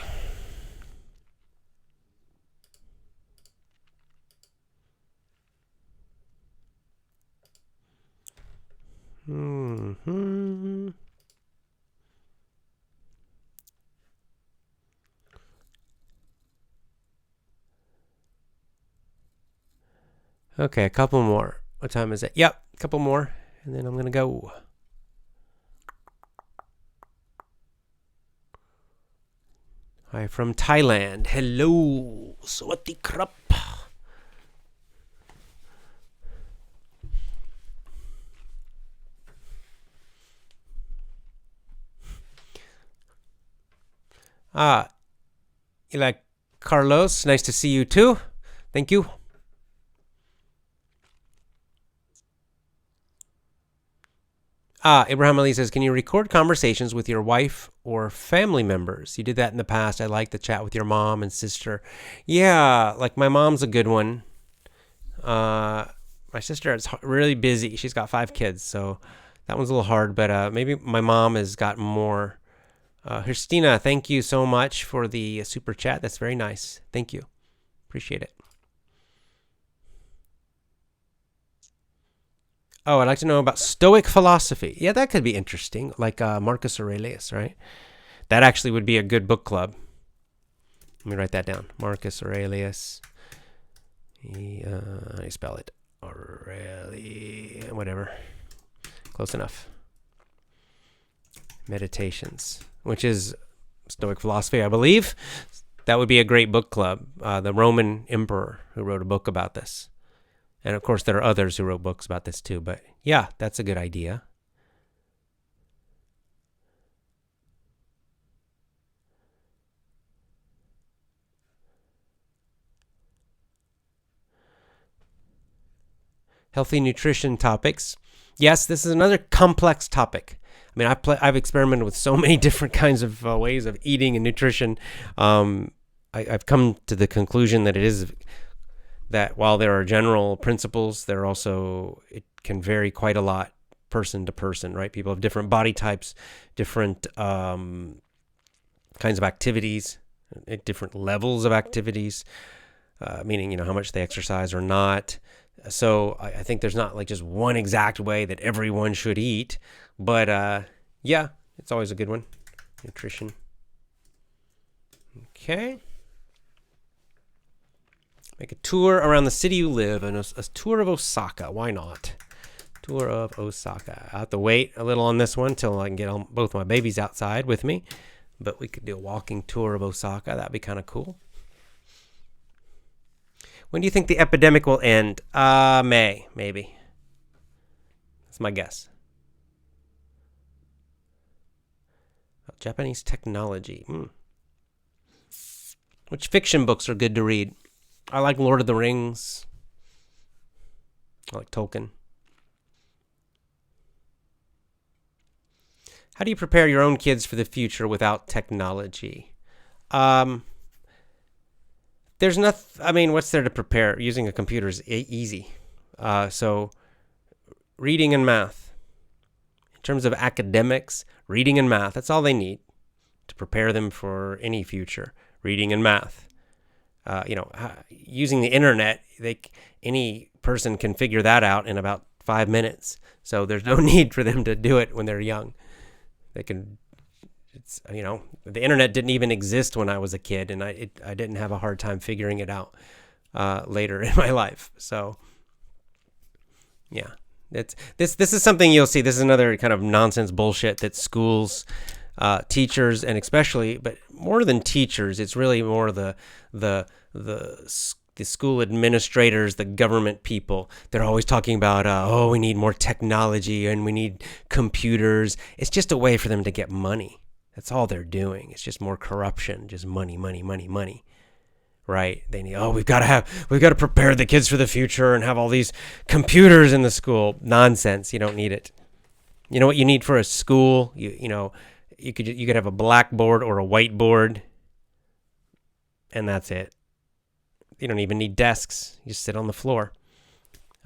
Okay, a couple more. What time is it? Yep, a couple more, and then I'm going to go. Hi from Thailand. Hello. Sawati krap. You like Carlos? Nice to see you too. Thank you. Abraham Ali says, can you record conversations with your wife or family members? You did that in the past. I like the chat with your mom and sister. Yeah, like my mom's a good one. My sister is really busy. She's got 5 kids, so that one's a little hard. But maybe my mom has got more. Christina, thank you so much for the super chat. That's very nice. Thank you. Appreciate it. Oh, I'd like to know about Stoic philosophy. Yeah, that could be interesting. Like Marcus Aurelius, right? That actually would be a good book club. Let me write that down. Marcus Aurelius. How do you spell it? Aurelius. Whatever. Close enough. Meditations, which is Stoic philosophy, I believe. That would be a great book club. The Roman emperor who wrote a book about this. And of course, there are others who wrote books about this too. But yeah, that's a good idea. Healthy nutrition topics. Yes, this is another complex topic. I mean, I've experimented with so many different kinds of ways of eating and nutrition. I've come to the conclusion that that while there are general principles, it can vary quite a lot person to person, right? People have different body types, different kinds of activities, at different levels of activities, meaning, how much they exercise or not. So I think there's not like just one exact way that everyone should eat, but yeah, it's always a good one. Nutrition. Okay. Make a tour around the city you live and a tour of Osaka. Why not? Tour of Osaka. I have to wait a little on this one till I can get both my babies outside with me. But we could do a walking tour of Osaka. That'd be kind of cool. When do you think the epidemic will end? May, maybe. That's my guess. Japanese technology. Which fiction books are good to read? I like Lord of the Rings. I like Tolkien. How do you prepare your own kids for the future without technology? There's nothing. I mean, what's there to prepare? Using a computer is easy. So reading and math. In terms of academics, reading and math, that's all they need to prepare them for any future. Reading and math. Using the internet, any person can figure that out in about 5 minutes. So there's no need for them to do it when they're young. They can. The internet didn't even exist when I was a kid, and I didn't have a hard time figuring it out later in my life. So, yeah, this is something you'll see. This is another kind of nonsense bullshit that schools, teachers, and especially, but more than teachers, it's really more the school administrators, the government people. They're always talking about, we need more technology and we need computers. It's just a way for them to get money. That's all they're doing. It's just more corruption, just money, money, money, money. Right? They need, we've got to prepare the kids for the future and have all these computers in the school. Nonsense. You don't need it. You know what you need for a school? You could have a blackboard or a whiteboard, and that's it. You don't even need desks. You just sit on the floor.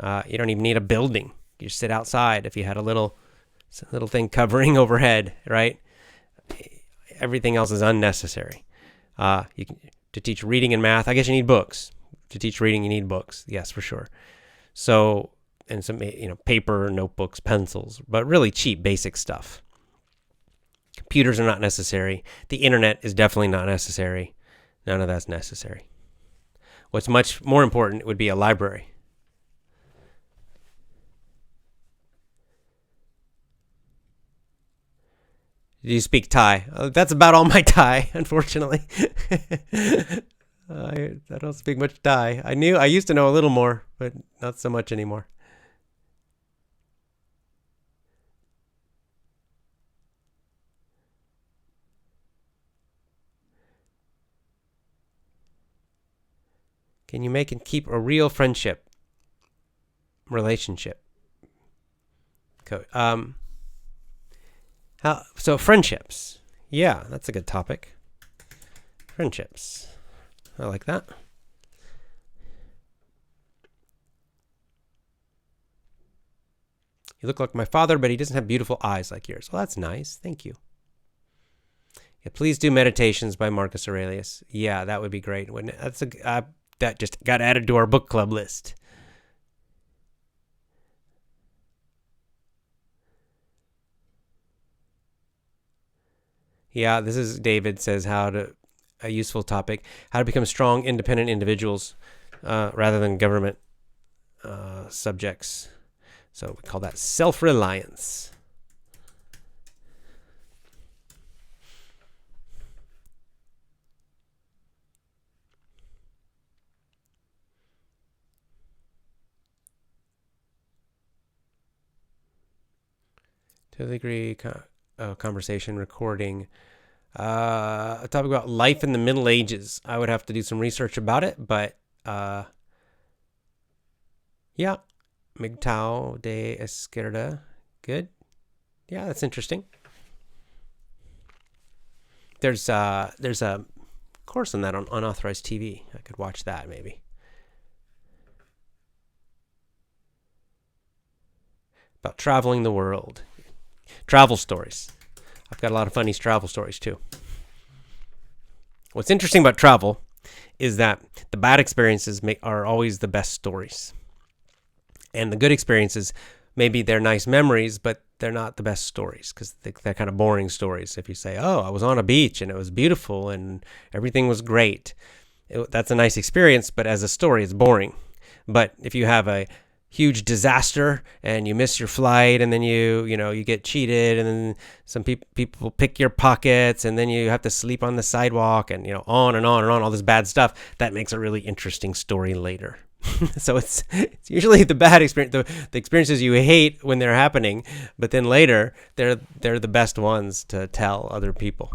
You don't even need a building. You just sit outside if you had a little thing covering overhead, right? Everything else is unnecessary. To teach reading and math, I guess you need books. To teach reading, you need books. Yes, for sure. So, and some, paper, notebooks, pencils, but really cheap, basic stuff. Computers are not necessary. The internet is definitely not necessary. None of that's necessary. What's much more important would be a library. Do you speak Thai? That's about all my Thai, unfortunately. I don't speak much Thai. I used to know a little more, but not so much anymore. Can you make and keep a real relationship? So friendships. Yeah, that's a good topic. Friendships. I like that. You look like my father, but he doesn't have beautiful eyes like yours. Well, that's nice. Thank you. Yeah, please do Meditations by Marcus Aurelius. Yeah, that would be great. That just got added to our book club list. Yeah, this is David says a useful topic, how to become strong, independent individuals rather than government subjects. So we call that self-reliance. To the degree conversation recording. A topic about life in the Middle Ages. I would have to do some research about it, but yeah. MGTOW de Izquierda. Good. Yeah, that's interesting. There's a course on that on Unauthorized TV. I could watch that maybe. About traveling the world. Travel stories. I've got a lot of funny travel stories too. What's interesting about travel is that the bad experiences are always the best stories. And the good experiences, maybe they're nice memories, but they're not the best stories because they're kind of boring stories. If you say, I was on a beach and it was beautiful and everything was great, that's a nice experience, but as a story, it's boring. But if you have a huge disaster and you miss your flight and then you get cheated and then some people pick your pockets and then you have to sleep on the sidewalk and on and on and on, all this bad stuff, that makes a really interesting story later. So it's usually the bad experience, the experiences you hate when they're happening, but then later they're the best ones to tell other people.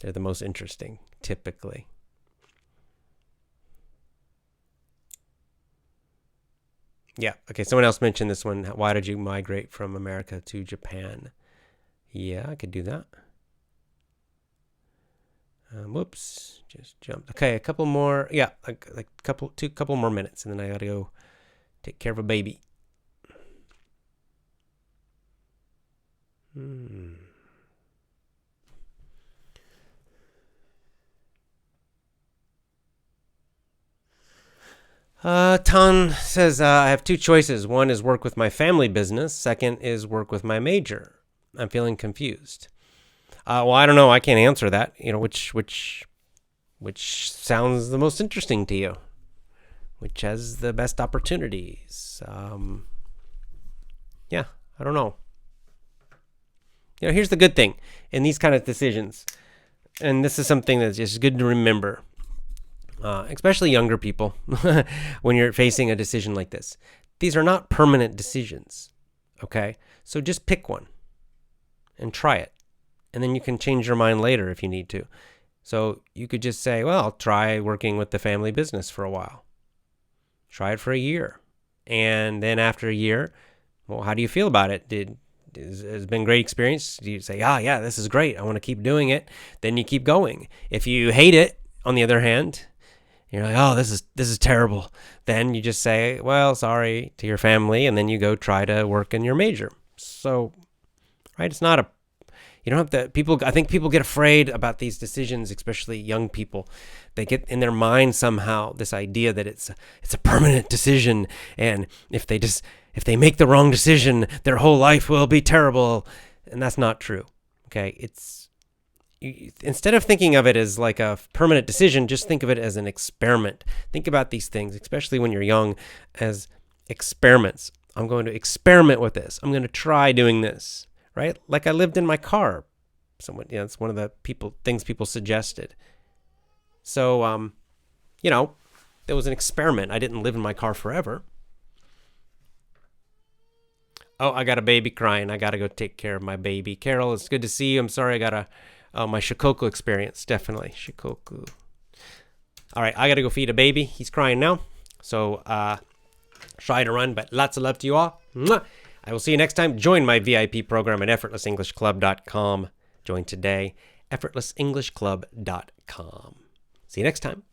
They're the most interesting, typically. Yeah. Okay. Someone else mentioned this one. Why did you migrate from America to Japan? Yeah, I could do that. Whoops, just jumped. Okay, a couple more. Yeah, like couple more minutes, and then I gotta go take care of a baby. Tan says, I have two choices. One is work with my family business. Second is work with my major. I'm feeling confused. Well, I don't know. I can't answer that. Which sounds the most interesting to you? Which has the best opportunities? Yeah, I don't know. Here's the good thing in these kind of decisions, and this is something that's just good to remember. Especially younger people, when you're facing a decision like this. These are not permanent decisions, okay? So just pick one and try it. And then you can change your mind later if you need to. So you could just say, well, I'll try working with the family business for a while. Try it for a year. And then after a year, well, how do you feel about it? Has been a great experience? Do you say, yeah, this is great. I want to keep doing it. Then you keep going. If you hate it, on the other hand, you're like, oh, this is terrible. Then you just say, well, sorry to your family, and then you go try to work in your major. So, right, it's not you don't have to, I think people get afraid about these decisions, especially young people. They get in their mind somehow this idea that it's a permanent decision, and if they make the wrong decision, their whole life will be terrible, and that's not true. Okay, instead of thinking of it as like a permanent decision, just think of it as an experiment. Think about these things, especially when you're young, as experiments. I'm going to experiment with this. I'm going to try doing this, right? Like I lived in my car. It's one of the things people suggested. So, there was an experiment. I didn't live in my car forever. Oh, I got a baby crying. I got to go take care of my baby. Carol, it's good to see you. I'm sorry I got my Shikoku experience, definitely. Shikoku. All right, I got to go feed a baby. He's crying now. So, try to run, but lots of love to you all. Mwah! I will see you next time. Join my VIP program at effortlessenglishclub.com. Join today, effortlessenglishclub.com. See you next time.